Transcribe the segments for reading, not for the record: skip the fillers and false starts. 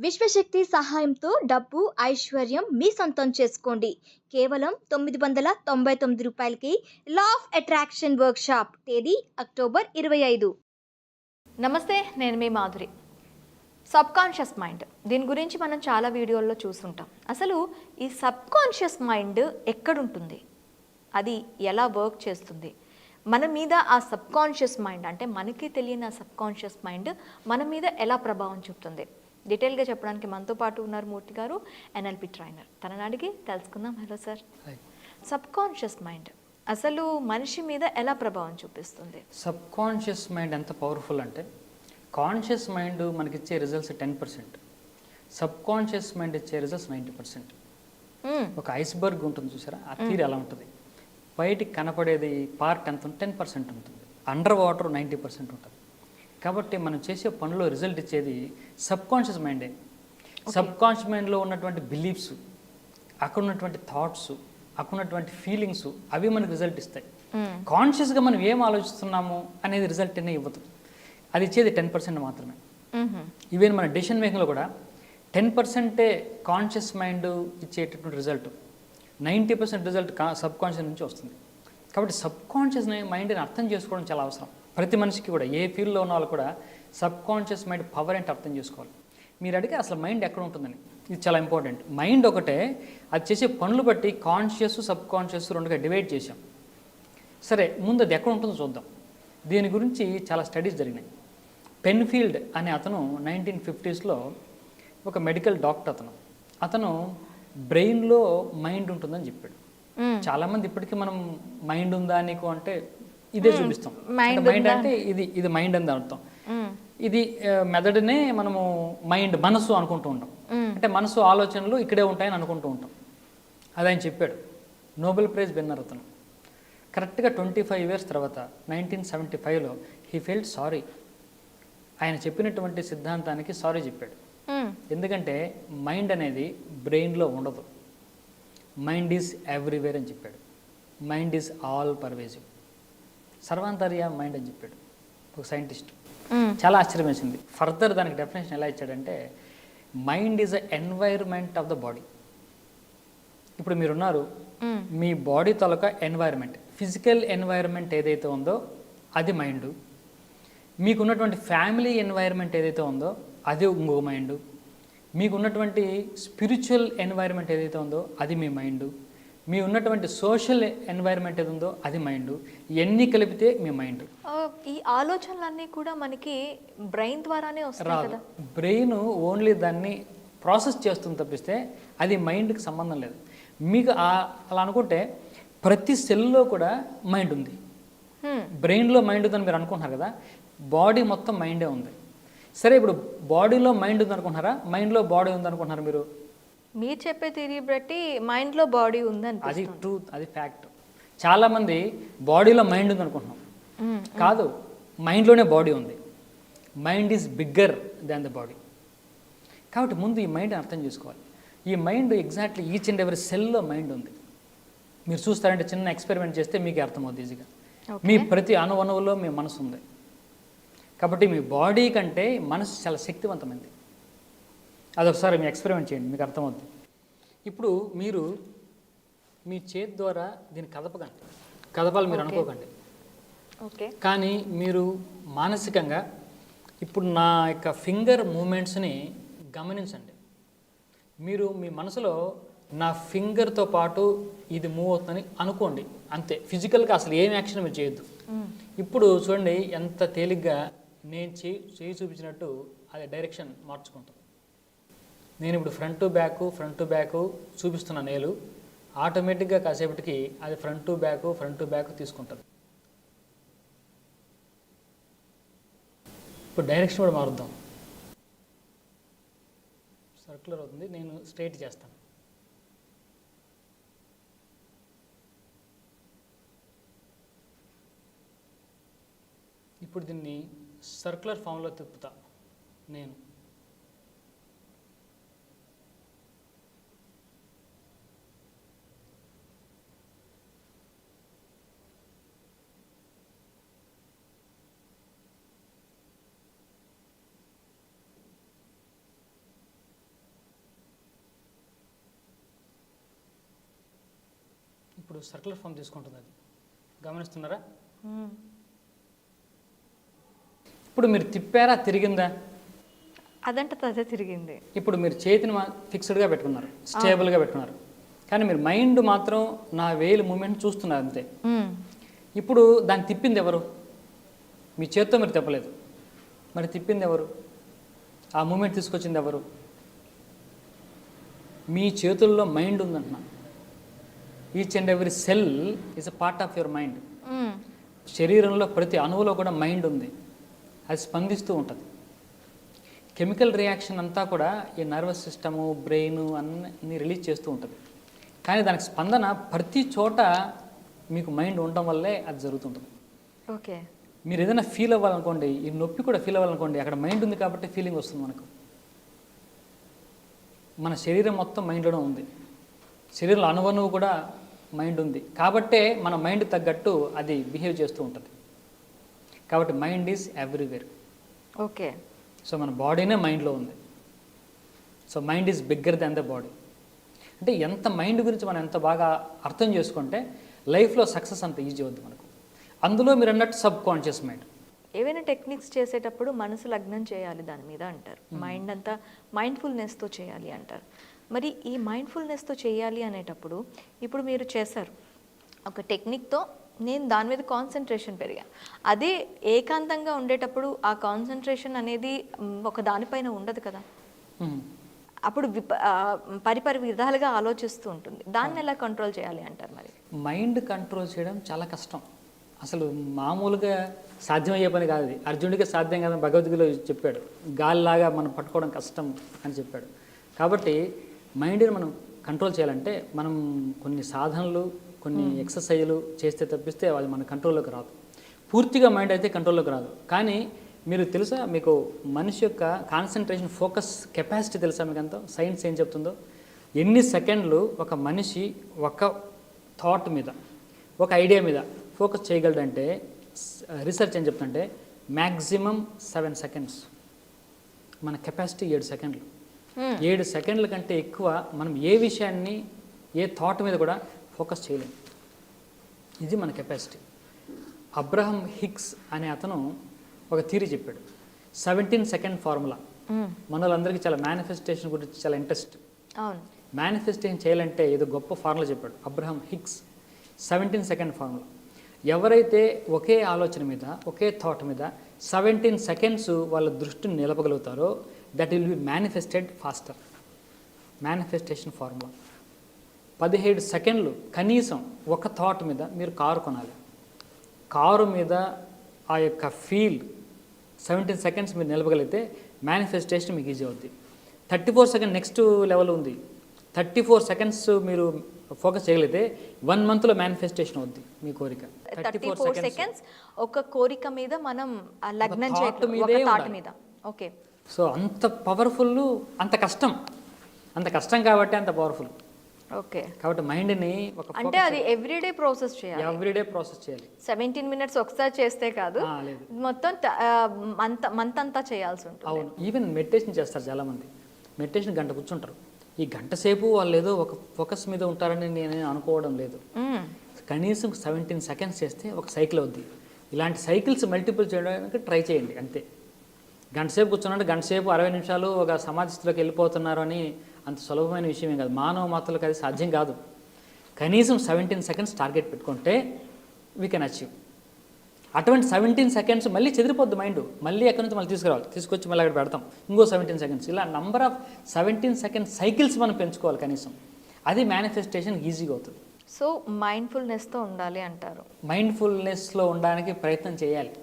విశ్వశక్తి సహాయంతో డబ్బు, ఐశ్వర్యం మీ సొంతం చేసుకోండి. కేవలం రూ. 999కి లా ఆఫ్ అట్రాక్షన్ వర్క్షాప్. తేదీ అక్టోబర్ 25. నమస్తే, నేను మీ మాధురి. సబ్కాన్షియస్ మైండ్, దీని గురించి మనం చాలా వీడియోల్లో చూసుంటాం. అసలు ఈ సబ్కాన్షియస్ మైండ్ ఎక్కడుంటుంది, అది ఎలా వర్క్ చేస్తుంది, మన మీద ఆ సబ్కాన్షియస్ మైండ్ అంటే మనకి తెలియని ఆ సబ్కాన్షియస్ మైండ్ మన మీద ఎలా ప్రభావం చూపుతుంది, డీటెయిల్గా చెప్పడానికి మనతో పాటు ఉన్నారు మూర్తి గారు, ఎన్ఎల్పి ట్రైనర్. తనని అడిగి తెలుసుకుందాం. Hello sir. సబ్కాన్షియస్ మైండ్ అసలు మనిషి మీద ఎలా ప్రభావం చూపిస్తుంది? సబ్కాన్షియస్ మైండ్ ఎంత పవర్ఫుల్ అంటే, కాన్షియస్ మైండ్ మనకి ఇచ్చే రిజల్ట్స్ 10%, సబ్కాన్షియస్ మైండ్ ఇచ్చే రిజల్ట్స్ 90%. ఒక ఐస్బర్గ్ ఉంటుంది చూసారా, ఆ తీరు ఎలా ఉంటుంది, బయటికి కనపడేది పార్ట్ ఎంత 10% ఉంటుంది, అండర్ వాటర్ 90% ఉంటుంది. కాబట్టి మనం చేసే పనిలో రిజల్ట్ ఇచ్చేది సబ్కాన్షియస్ మైండే. సబ్కాన్షియస్ మైండ్లో ఉన్నటువంటి బిలీఫ్స్, అక్కడ ఉన్నటువంటి థాట్స్, అక్కడ ఉన్నటువంటి ఫీలింగ్స్, అవి మనకు రిజల్ట్ ఇస్తాయి. కాన్షియస్గా మనం ఏం ఆలోచిస్తున్నాము అనేది రిజల్ట్ అనే ఇవ్వదు, అది ఇచ్చేది 10% మాత్రమే. ఈవెన్ మన డెసిషన్ మేకింగ్లో కూడా 10%ఏ కాన్షియస్ మైండ్ ఇచ్చేటటువంటి రిజల్ట్, 90% రిజల్ట్ సబ్కాన్షియస్ నుంచి వస్తుంది. కాబట్టి సబ్కాన్షియస్ మైండ్ని అర్థం చేసుకోవడం చాలా అవసరం. ప్రతి మనిషికి కూడా, ఏ ఫీల్డ్లో ఉన్న వాళ్ళు కూడా సబ్కాన్షియస్ మైండ్ పవర్ ఏంటి అర్థం చేసుకోవాలి. మీరు అడిగే అసలు మైండ్ ఎక్కడ ఉంటుందని, ఇది చాలా ఇంపార్టెంట్. మైండ్ ఒకటే, అది చేసే పనులు బట్టి కాన్షియస్ సబ్కాన్షియస్ రెండుగా డివైడ్ చేశాం. సరే, ముందు అది ఎక్కడ ఉంటుందో చూద్దాం. దీని గురించి చాలా స్టడీస్ జరిగినాయి. పెన్ఫీల్డ్ అనే అతను 1950స్లో ఒక మెడికల్ డాక్టర్. అతను బ్రెయిన్లో మైండ్ ఉంటుందని చెప్పాడు. చాలామంది ఇప్పటికీ మనం మైండ్ ఉందా నీకు అంటే ఇదే చూపిస్తాం. మైండ్ అంటే ఇది మైండ్ అని అర్థం. ఇది మెదడునే మనము మైండ్, మనసు అనుకుంటూ ఉంటాం. అంటే మనసు ఆలోచనలు ఇక్కడే ఉంటాయని అనుకుంటూ ఉంటాం. అది ఆయన చెప్పాడు. నోబెల్ ప్రైజ్ విన్నర్ అతను. కరెక్ట్గా 25 years తర్వాత 1975లో హీ ఫెల్ట్ సారీ. ఆయన చెప్పినటువంటి సిద్ధాంతానికి సారీ చెప్పాడు. ఎందుకంటే మైండ్ అనేది బ్రెయిన్లో ఉండదు, మైండ్ ఈజ్ ఎవ్రీవేర్ అని చెప్పాడు. మైండ్ ఈజ్ ఆల్ పర్వేజివ్, సర్వాంతర్య మైండ్ అని చెప్పాడు ఒక సైంటిస్ట్. చాలా ఆశ్చర్యం వేసింది. ఫర్దర్ దానికి డెఫినేషన్ ఎలా ఇచ్చాడంటే, mind is a environment of the body. ఇప్పుడు మీరున్నారు, మీ బాడీ తాలూకా ఎన్వైర్మెంట్, ఫిజికల్ ఎన్వైర్మెంట్ ఏదైతే ఉందో అది మైండ్. మీకున్నటువంటి ఫ్యామిలీ ఎన్వైర్మెంట్ ఏదైతే ఉందో అది ఇంకో మైండ్. మీకున్నటువంటి స్పిరిచువల్ ఎన్వైర్మెంట్ ఏదైతే ఉందో అది మీ మైండ్. మీ ఉన్నటువంటి సోషల్ ఎన్వైర్మెంట్ ఏది ఉందో అది మైండ్. ఇవన్నీ కలిపితే మీ మైండ్. ఈ ఆలోచనలన్నీ కూడా మనకి బ్రెయిన్ ద్వారానే వస్తాయి కదా. బ్రెయిన్ ఓన్లీ దాన్ని ప్రాసెస్ చేస్తుంది తప్పిస్తే అది మైండ్కి సంబంధం లేదు. మీకు అలా అనుకుంటే ప్రతి సెల్లో కూడా మైండ్ ఉంది. బ్రెయిన్లో మైండ్ ఉందని మీరు అనుకుంటున్నారు కదా, బాడీ మొత్తం మైండే ఉంది. సరే, ఇప్పుడు బాడీలో మైండ్ ఉంది అనుకుంటున్నారా, మైండ్లో బాడీ ఉంది అనుకుంటున్నారా? మీరు చెప్పే థియరీ బట్టి మైండ్లో బాడీ ఉందని. అది ట్రూత్, అది ఫ్యాక్ట్. చాలామంది బాడీలో మైండ్ ఉంది అనుకుంటున్నాం. కాదు, మైండ్లోనే బాడీ ఉంది. Mind is bigger than the body. కాబట్టి ముందు ఈ మైండ్ని అర్థం చేసుకోవాలి. ఈ mind exactly each and every సెల్లో మైండ్ ఉంది. మీరు చూస్తారంటే చిన్న ఎక్స్పెరిమెంట్ చేస్తే మీకు అర్థమవుతుంది ఈజీగా. మీ ప్రతి అణువులో మీ మనసు ఉంది. కాబట్టి మీ బాడీ కంటే మనసు చాలా శక్తివంతమైంది. అదొకసారి మీ ఎక్స్పెరిమెంట్ చేయండి, మీకు అర్థమవుతుంది. ఇప్పుడు మీరు మీ చేతి ద్వారా దీన్ని కదపాలి మీరు అనుకోకండి. కానీ మీరు మానసికంగా ఇప్పుడు నా యొక్క ఫింగర్ మూమెంట్స్ని గమనించండి. మీరు మీ మనసులో నా ఫింగర్తో పాటు ఇది మూవ్ అవుతుందని అనుకోండి, అంతే. ఫిజికల్గా అసలు ఏం యాక్షన్ మీరు చేయొద్దు. ఇప్పుడు చూడండి ఎంత తేలిగ్గా నేను చేయి చూపించినట్టు అది డైరెక్షన్ మార్చుకుంటాం. నేను ఇప్పుడు ఫ్రంట్ టు బ్యాక్ చూపిస్తున్న నేలు ఆటోమేటిక్గా కాసేపటికి అది ఫ్రంట్ టు బ్యాక్ తీసుకుంటుంది. ఇప్పుడు డైరెక్షన్ కూడా మారుద్దాం. సర్క్యులర్ అవుతుంది, నేను స్ట్రైట్ చేస్తాను. ఇప్పుడు దీన్ని సర్క్యులర్ ఫామ్లో తిప్పుతా నేను. ఇప్పుడు సర్క్యులర్ ఫామ్ తీసుకుంటుంది అది, గమనిస్తున్నారా? ఇప్పుడు మీరు తిప్పారా, తిరిగిందా? అదంటే అదే తిరిగింది. ఇప్పుడు మీరు చేతిని ఫిక్స్డ్గా పెట్టుకున్నారు, స్టేబుల్గా పెట్టుకున్నారు, కానీ మీరు మైండ్ మాత్రం నా వేలు మూమెంట్ చూస్తున్నారు అంతే. ఇప్పుడు దాన్ని తిప్పింది ఎవరు? మీ చేత్తో మీరు తిప్పలేదు, మరి తిప్పింది ఎవరు? ఆ మూమెంట్ తీసుకొచ్చింది ఎవరు? మీ చేతుల్లో మైండ్ ఉందంటున్నా. Each and every cell is a part of your mind. శరీరంలో ప్రతి అణువులో కూడా మైండ్ ఉంది, అది స్పందిస్తూ ఉంటుంది. కెమికల్ రియాక్షన్ అంతా కూడా ఈ నర్వస్ సిస్టము, బ్రెయిన్ అన్నీ రిలీజ్ చేస్తూ ఉంటుంది. కానీ దానికి స్పందన ప్రతి చోట మీకు మైండ్ ఉండడం వల్లే అది జరుగుతుంటుంది. ఓకే, మీరు ఏదైనా ఫీల్ అవ్వాలనుకోండి, ఈ నొప్పి కూడా ఫీల్ అవ్వాలనుకోండి, అక్కడ మైండ్ ఉంది కాబట్టి ఫీలింగ్ వస్తుంది మనకు. మన శరీరం మొత్తం మైండ్లోనే ఉంది, శరీరంలో అణువణువు కూడా మైండ్ ఉంది కాబట్టే మన మైండ్ తగ్గట్టు అది బిహేవ్ చేస్తూ ఉంటుంది. కాబట్టి mind is everywhere. Okay, so మన బాడీనే మైండ్లో ఉంది. So mind is bigger than the body. అంటే ఎంత మైండ్ గురించి మనం ఎంత బాగా అర్థం చేసుకుంటే లైఫ్లో సక్సెస్ అంత ఈజీ అవుతుంది మనకు. అందులో మీరు అన్నట్టు సబ్ కాన్షియస్ మైండ్. ఏవైనా టెక్నిక్స్ చేసేటప్పుడు మనసు లగ్నం చేయాలి దాని మీద అంటారు. మైండ్ అంతా మైండ్ఫుల్నెస్తో చేయాలి అంటారు. మరి ఈ మైండ్ఫుల్నెస్తో చేయాలి అనేటప్పుడు ఇప్పుడు మీరు చేశారు ఒక టెక్నిక్తో, నేను దాని మీద కాన్సన్ట్రేషన్ పెరిగాను. అదే ఏకాంతంగా ఉండేటప్పుడు ఆ కాన్సన్ట్రేషన్ అనేది ఒక దానిపైన ఉండదు కదా, అప్పుడు పరిపరి విధాలుగా ఆలోచిస్తూ ఉంటుంది. దాన్ని ఎలా కంట్రోల్ చేయాలి అంటారు? మరి మైండ్ కంట్రోల్ చేయడం చాలా కష్టం, అసలు మామూలుగా సాధ్యమయ్యే పని కాదు. అది అర్జునుడికి సాధ్యం కాదని భగవద్గీతలో చెప్పాడు. గాలిలాగా మనం పట్టుకోవడం కష్టం అని చెప్పాడు. కాబట్టి మైండ్ని మనం కంట్రోల్ చేయాలంటే మనం కొన్ని సాధనలు, కొన్ని ఎక్సర్సైజులు చేస్తే తప్పిస్తే అది మన కంట్రోల్లోకి రాదు. పూర్తిగా మైండ్ అయితే కంట్రోల్లోకి రాదు. కానీ మీరు తెలుసా, మీకు మనిషి యొక్క కాన్సన్ట్రేషన్, ఫోకస్ కెపాసిటీ తెలుసా మీకు అంతా? సైన్స్ ఏం చెప్తుందో, ఎన్ని సెకండ్లు ఒక మనిషి ఒక థాట్ మీద, ఒక ఐడియా మీద ఫోకస్ చేయగలడంటే రీసెర్చ్ ఏం చెప్తుందంటే మ్యాక్సిమం 7 సెకండ్స్. మన కెపాసిటీ 7 సెకండ్లు. 7 సెకండ్ల కంటే ఎక్కువ మనం ఏ విషయాన్ని, ఏ థాట్ మీద కూడా ఫోకస్ చేయలేం. ఇది మన కెపాసిటీ. అబ్రహం హిగ్స్ అనే అతను ఒక థియరీ చెప్పాడు, 17 సెకండ్ ఫార్ములా. మన వాళ్ళందరికీ చాలా మేనిఫెస్టేషన్ గురించి చాలా ఇంట్రెస్ట్. అవును, మేనిఫెస్టేషన్ చేయాలంటే ఏదో గొప్ప ఫార్ములా చెప్పాడు అబ్రహం హిగ్స్. 17 second formula. ఎవరైతే ఒకే ఆలోచన మీద, ఒకే థాట్ మీద 17 సెకండ్స్ వాళ్ళ దృష్టిని నిలపగలుగుతారో that will be manifested faster. Manifestation formula 17 సెకండ్లు కనీసం ఒక థాట్ మీద మీరు కారు కొనాలి. కారు మీద ఆ యొక్క ఫీల్ 17 సెకండ్స్ మీరు నిలపగలిగితే మేనిఫెస్టేషన్ మీకు ఈజీ అవుద్ది. 34 సెకండ్ నెక్స్ట్ లెవెల్ ఉంది. 34 సెకండ్స్ మీరు ఫోకస్ చేయగలిగితే 1 మంత్లో మేనిఫెస్టేషన్ అవుద్ది మీ కోరిక. 34 సెకండ్స్ ఒక కోరిక మీద మనం లగ్నం చేయటం మీద. ఓకే, సో అంత పవర్ఫుల్, అంత కష్టం. అంత కష్టం కాబట్టి అంత పవర్ఫుల్. ఓకే, కాబట్టి మైండ్ని ఒక అంటే అది ఎవ్రీడే ప్రాసెస్ చేయాలి. 17 మినిట్స్ ఒకసారి చేస్తే కాదు, మొత్తం మంత్ అంతా చేయాల్సి ఉంటుంది. అవును, ఈవెన్ మెడిటేషన్ చేస్తారు చాలామంది. మెడిటేషన్ గంట కూర్చుంటారు. ఈ గంట సేపు వాళ్ళు ఏదో ఒక ఫోకస్ మీద ఉంటారని నేను అనుకోవడం లేదు. కనీసం 17 సెకండ్స్ చేస్తే ఒక సైకిల్ అవుద్ది. ఇలాంటి సైకిల్స్ మల్టిపుల్ చేయడానికి ట్రై చేయండి అంతే. గంట సేపు కూర్చున్నట్టు గంట సేపు 60 నిమిషాలు ఒక సమాధి స్థితిలోకి వెళ్ళిపోతున్నారు అని అంత సులభమైన విషయమే కాదు. మానవ మాతలకు అది సాధ్యం కాదు. కనీసం 17 సెకండ్స్ టార్గెట్ పెట్టుకుంటే వీ కెన్ అచీవ్. అటువంటి 17 సెకండ్స్ మళ్ళీ చెదిరిపోద్ది మైండ్. మళ్ళీ ఎక్కడి నుంచి మళ్ళీ తీసుకురావాలి, తీసుకొచ్చి మళ్ళీ అక్కడ పెడతాం. ఇంకో 17 సెకండ్స్. ఇలా నంబర్ ఆఫ్ 17 సెకండ్స్ సైకిల్స్ మనం పెంచుకోవాలి కనీసం. అది మేనిఫెస్టేషన్ ఈజీగా అవుతుంది. సో మైండ్ఫుల్నెస్తో ఉండాలి అంటారు. మైండ్ఫుల్నెస్లో ఉండడానికి ప్రయత్నం చేయాలి.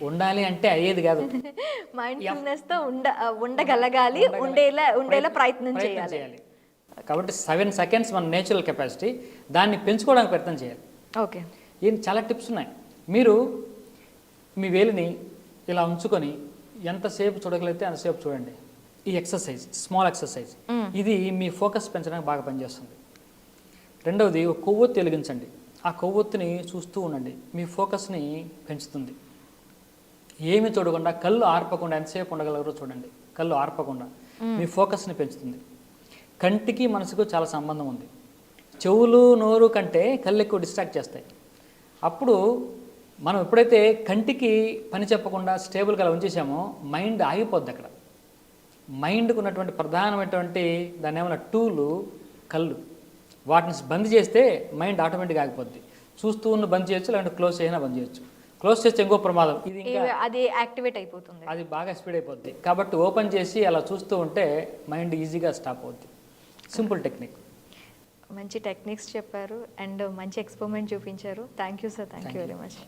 ఉండాలి అంటే అయ్యేది కాదు. మైండ్ఫుల్నెస్తో ఉండగలగాలి, ఉండేలా ప్రయత్నం చేయాలి. కాబట్టి 7 సెకండ్స్ మన నేచురల్ కెపాసిటీ, దాన్ని పెంచుకోవడానికి ప్రయత్నం చేయాలి. ఓకే, ఈయన చాలా టిప్స్ ఉన్నాయి. మీరు మీ వేలిని ఇలా ఉంచుకొని ఎంతసేపు చూడగలిగితే అంతసేపు చూడండి. ఈ ఎక్సర్సైజ్, స్మాల్ ఎక్సర్సైజ్, ఇది మీ ఫోకస్ పెంచడానికి బాగా పనిచేస్తుంది. రెండవది, ఒక కొవ్వొత్తి వెలిగించండి. ఆ కొవ్వొత్తిని చూస్తూ ఉండండి, మీ ఫోకస్ని పెంచుతుంది. ఏమి చూడకుండా, కళ్ళు ఆర్పకుండా ఎంతసేపు ఉండగలరో చూడండి. కళ్ళు ఆర్పకుండా మీ ఫోకస్ని పెంచుతుంది. కంటికి మనసుకు చాలా సంబంధం ఉంది. చెవులు నోరు కంటే కళ్ళు ఎక్కువ డిస్ట్రాక్ట్ చేస్తాయి. అప్పుడు మనం ఎప్పుడైతే కంటికి పని చెప్పకుండా స్టేబుల్గా అలా ఉంచేసామో మైండ్ ఆగిపోద్ది అక్కడ. మైండ్కు ఉన్నటువంటి ప్రధానమైనటువంటి దాన్ని ఏమన్నా టూలు కళ్ళు. వాటిని బంద్ చేస్తే మైండ్ ఆటోమేటిక్గా ఆగిపోద్ది. చూస్తూ ఉన్న బంద్ చేయొచ్చు, లేదంటే క్లోజ్ చేసినా బంద్ చేయొచ్చు. క్లోజ్ చేస్తే ఇంకో ప్రమాదం, ఇది ఇంకా అది యాక్టివేట్ అయిపోతుంది, అది బాగా స్పీడ్ అయిపోద్ది. కాబట్టి ఓపెన్ చేసి అలా చూస్తూ ఉంటే మైండ్ ఈజీగా స్టాప్ అవుద్ది. Simple technique. మంచి టెక్నిక్స్ చెప్పారు అండ్ మంచి ఎక్స్పెరిమెంట్ చూపించారు. Thank you sir, thank you very much.